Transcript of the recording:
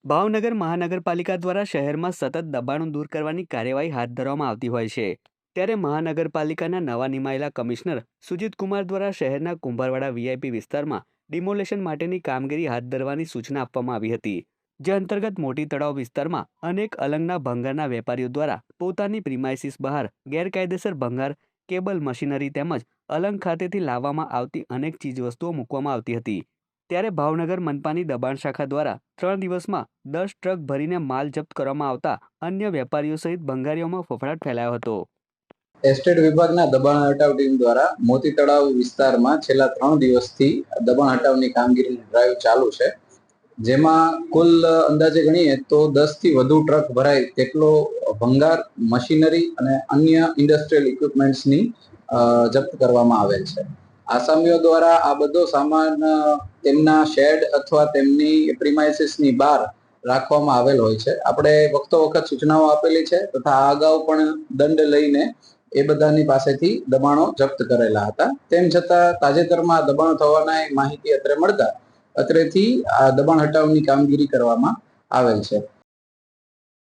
ભાવનગર મહાનગરપાલિકા દ્વારા શહેરમાં સતત દબાણો દૂર કરવાની કાર્યવાહી હાથ ધરવામાં આવતી હોય છે. ત્યારે મહાનગરપાલિકાના નવા નિમાયેલા કમિશનર સુજીત કુમાર દ્વારા શહેરના કુંભારવાડા વીઆઈપી વિસ્તારમાં ડિમોલેશન માટેની કામગીરી હાથ ધરવાની સૂચના આપવામાં આવી હતી. જે અંતર્ગત મોટી તળાવ વિસ્તારમાં અનેક અલંગના ભંગારના વેપારીઓ દ્વારા પોતાની પ્રિમાઇસીસ બહાર ગેરકાયદેસર ભંગાર, કેબલ, મશીનરી તેમજ અલંગ ખાતેથી લાવવામાં આવતી અનેક ચીજવસ્તુઓ મૂકવામાં આવતી હતી. ત્યારે ભાવનગર મનપાની દબાણ શાખા દ્વારા 3 દિવસમાં 10 ટ્રક ભરીને માલ જપ્ત કરવામાં આવતા અન્ય વેપારીઓ સહિત ભંગારીઓમાં ફફડાટ ફેલાયો હતો. એસ્ટેટ વિભાગના દબાણ હટાવ ટીમ દ્વારા મોતી તળાવ વિસ્તારમાં છેલ્લા 3 દિવસથી દબાણ હટાવની કામગીરીની ડ્રાઈવ ચાલુ છે, જેમાં કુલ અંદાજે ગણીએ તો 10 થી વધુ ટ્રક ભરાય તેટલો ભંગાર, મશીનરી અને અન્ય ઇન્ડસ્ટ્રીયલ ઇક્વિપમેન્ટ્સની જપ્ત કરવામાં આવેલ છે. આસામીઓ દ્વારા આ બધો સામાન તેમના શેડ અથવા તેમની પ્રિમાઇસીસની બહાર રાખવામાં આવેલ હોય છે. આપણે વખતો વખત સૂચનાઓ આપેલી છે તથા આ અગાઉ પણ દંડ લઈને એ બધાની પાસેથી દબાણો જપ્ત કરેલા હતા. તેમ છતાં તાજેતરમાં દબાણ થવાના માહિતી અત્રે મળતા અત્રેથી આ દબાણ હટાવની કામગીરી કરવામાં આવેલ છે.